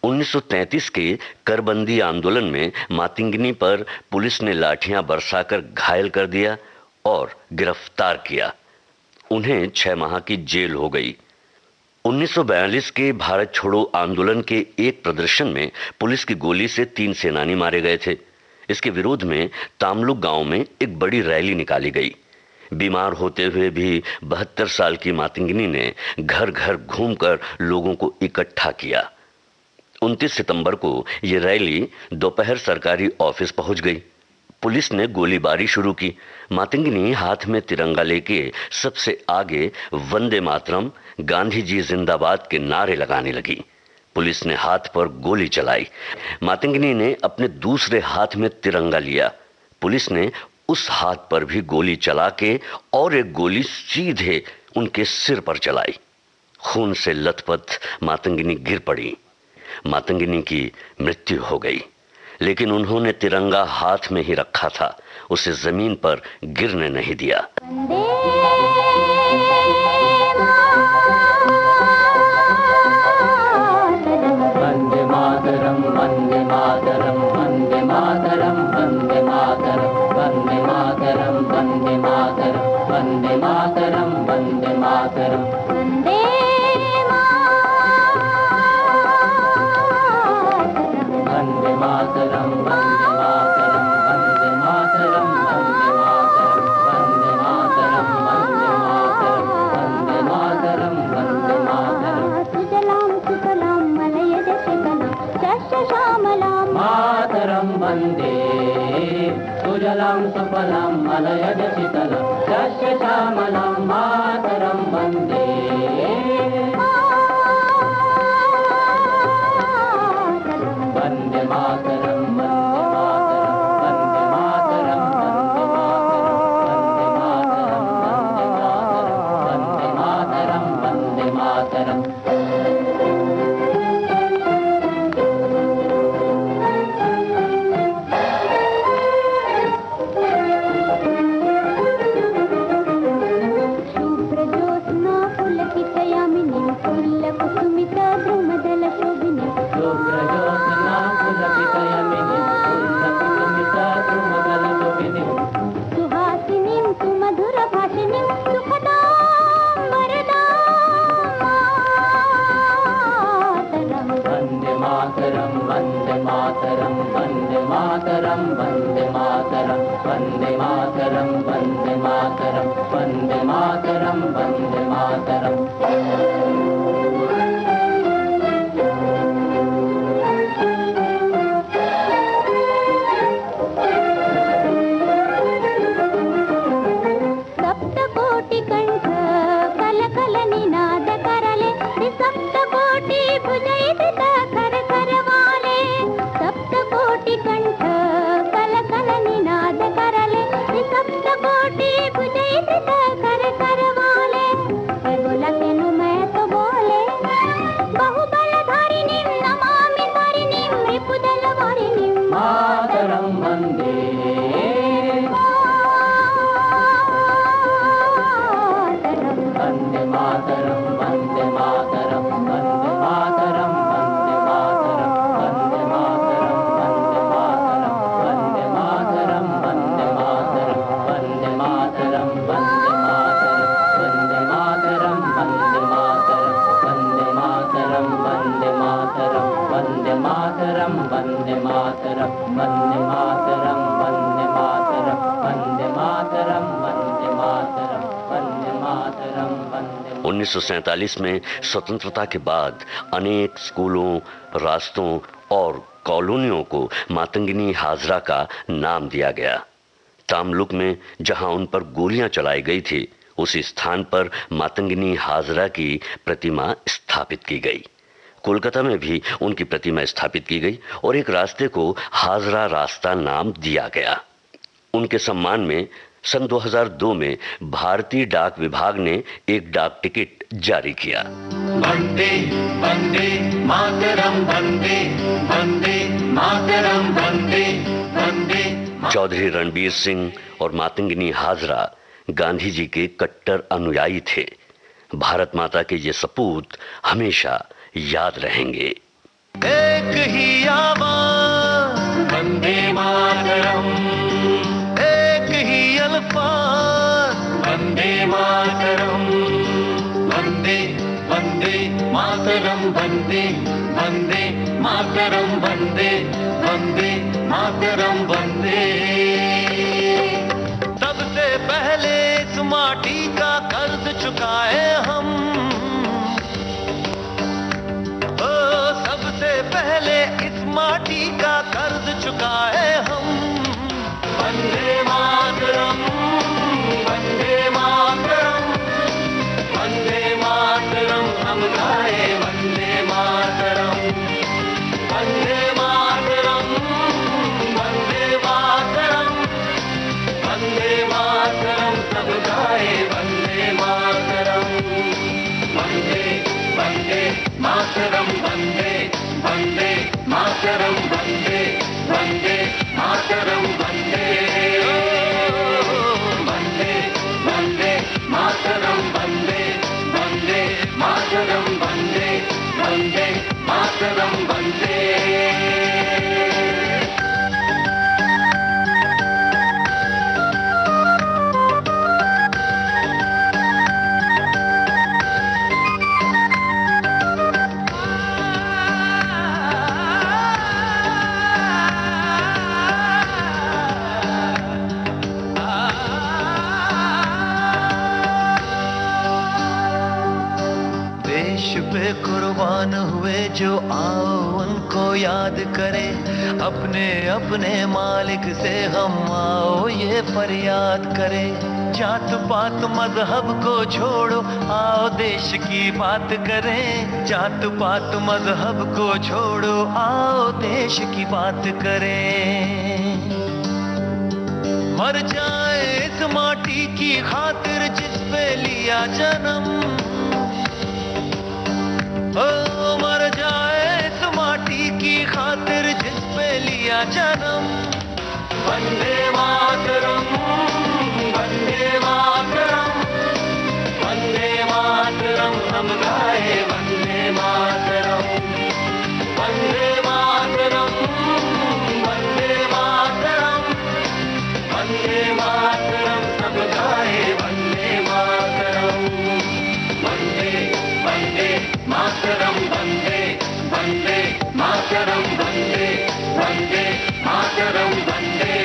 1933 के करबंदी आंदोलन में मातंगिनी पर पुलिस ने लाठियां बरसाकर घायल कर दिया और गिरफ्तार किया। उन्हें 6 माह की जेल हो गई। 1942 के भारत छोड़ो आंदोलन के एक प्रदर्शन में पुलिस की गोली से 3 सेनानी मारे गए थे। इसके विरोध में तामलुक गांव में एक बड़ी रैली निकाली गई। बीमार होते हुए भी 72 साल की मातंगिनी ने घर घर घूमकर लोगों को इकट्ठा किया। 29 सितंबर को यह रैली दोपहर सरकारी ऑफिस पहुंच गई। पुलिस ने गोलीबारी शुरू की। मातंगिनी हाथ में तिरंगा लेके सबसे आगे वंदे मातरम, गांधी जी जिंदाबाद के नारे लगाने लगी। पुलिस ने हाथ पर गोली चलाई। मातंगिनी ने अपने दूसरे हाथ में तिरंगा लिया। पुलिस ने उस हाथ पर भी गोली चला के और एक गोली सीधे उनके सिर पर चलाई। खून से लथपथ मातंगिनी गिर पड़ी। मातंगिनी की मृत्यु हो गई, लेकिन उन्होंने तिरंगा हाथ में ही रखा था, उसे जमीन पर गिरने नहीं दिया। वंदे मातरम, वंदे मातरम, वंदे मातरम, वंदे मातरम, वंदे मातरम, वंदे मातरम, वंदे मातरम, वंदे मातरम, वंदे मातरम, वंदे मातरम, वंदे मातरम, वंदे मातरम, वंदे मातरम, वंदे मातरम, वंदे मातरम, सुजलाम सुफलाम मलयज शिखलाम शस्य श्यामलाम मातरम वंदे, सुजलाम सुफलाम मलयज शिखलाम शस्य श्यामलाम मातरम वंदे। वंदे मातरम, वंदे मातरम, वंदे मातरम, वंदे मातरम, वंदे मातरम, वंदे मातरम, वंदे मातरम। मातरम वंदे मातरम वंदे मातरम वंदे मातरम वंदे मातरम। सप्तकोटि कंठ कल कल निनाद करले सप्तकोटि भुजैत कर करवाले सप्तकोटि कंठ कल कल निनाद करले सप्तकोटि भुजैत कर करवाले बोला केनु मैं तो बोले बहुबलधारिणीं नमामि तारिणीं रिपुदलवारिणीं मातरम वंदे वंदे मातरम वंदे मातरम वंदे मातरम वंदे मातरम वंदे मातरम वंदे मातरम वंदे मातरम वंदे मातरम वंदे मातरम वंदे मातरम वंदे मातरम वंदे मातरम वंदे मातरम वंदे मातरम वंदे मातरम वंदे मातरम वंदे मातरम वंदे मातरम वंदे मातरम वंदे 1947 में स्वतंत्रता के बाद अनेक स्कूलों, रास्तों और कॉलोनियों को मातंगिनी हाजरा का नाम दिया गया। तामलुक में जहां उन पर गोलियां चलाई गई थी, उसी स्थान पर मातंगिनी हाजरा की प्रतिमा स्थापित की गई। कोलकाता में भी उनकी प्रतिमा स्थापित की गई और एक रास्ते को हाजरा रास्ता नाम दिया गया। उनके सम्मान में सन 2002 में भारतीय डाक विभाग ने एक डाक टिकट जारी किया। वंदे वंदे मातरम वंदे वंदे मातरम वंदे वंदे। चौधरी रणबीर सिंह और मातंगिनी हाजरा गांधी जी के कट्टर अनुयायी थे। भारत माता के ये सपूत हमेशा याद रहेंगे। एक ही आवाज वंदे मातरम, एक ही अल्फाज वंदे मातरम, वंदे वंदे मातरम वंदे वंदे मातरम वंदे वंदे मातरम वंदे। सबसे पहले इस माटी का कर्ज चुकाए हम, ओ सबसे पहले इस माटी का कर्ज चुकाए हम। वंदे मातरम वंदे मातरम वंदे मातरम, हम गाए वंदे मातरम वंदे मातरम वंदे मातरम वंदे मातरम, सब गाए वंदे मातरम। वंदे वंदे मातरम वंदे वंदे मातरम वंदे वंदे मातरम वंदे वंदे वंदे मातरम वंदे वंदे मातरम वंदे वंदे मातरम वंदे। पे कुर्बान हुए जो आओ उनको याद करें, अपने अपने मालिक से हम आओ ये फरियाद करें। जात पात मजहब को छोड़ो आओ देश की बात करें, जात पात मजहब को छोड़ो आओ देश की बात करें। मर जाए इस माटी की खातिर जिस पे लिया जन्म, ओ मर जाए इस माटी की खातिर जिस पे लिया जन्म। वंदे मातरम वंदे मातरम वंदे मातरम, हम गाए वंदे मातरम वंदे मातरम वंदे मातरम वंदे मातरम, सब गाए वंदे मातरम। वंदे वंदे मातरम वंदे वंदे मातरम वंदे वंदे मातरम वंदे।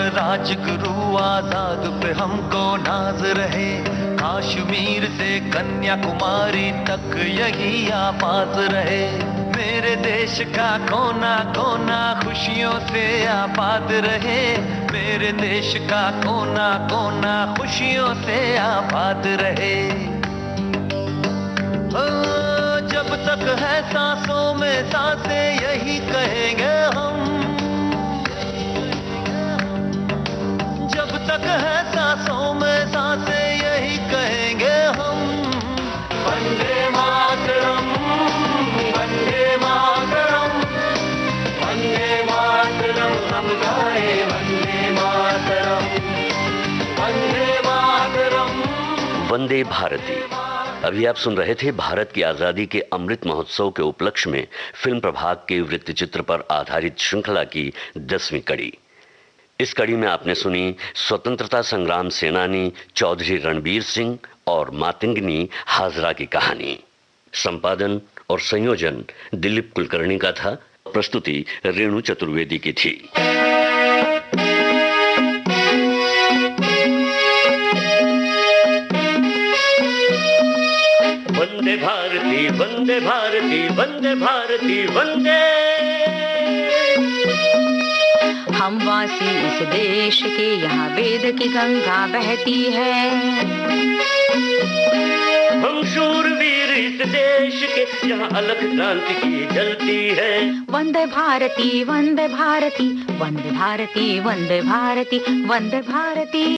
राजगुरु आजाद पे हमको नाज रहे, कश्मीर से कन्याकुमारी तक यही आबाद रहे। मेरे देश का कोना कोना खुशियों से आबाद रहे, मेरे देश का कोना कोना खुशियों से आबाद रहे। ओ, जब तक है सांसों में सांसें यही कहेंगे हम, जब तक है सांसों में सांसें यही कहेंगे हम। वंदे मातरम, वंदे मातरम, वंदे मातरम हम गाए, वंदे मातरम, वंदे मातरम। वंदे भारती। अभी आप सुन रहे थे भारत की आजादी के अमृत महोत्सव के उपलक्ष्य में फिल्म प्रभाग के वृत्तचित्र पर आधारित श्रृंखला की 10वीं कड़ी। इस कड़ी में आपने सुनी स्वतंत्रता संग्राम सेनानी चौधरी रणबीर सिंह और मातंगिनी हाजरा की कहानी। संपादन और संयोजन दिलीप कुलकर्णी का था। प्रस्तुति रेणु चतुर्वेदी की थी। वंदे भारती, वंदे भारती, वंदे भारती, वंदे। हम वासी इस देश के, यहाँ वेद की गंगा बहती है। हम शूरवीर इस देश के, यहाँ अलख क्रांति की जलती है। वंदे भारती, वंदे भारती, वंदे भारती, वंदे भारती, वंदे भारती।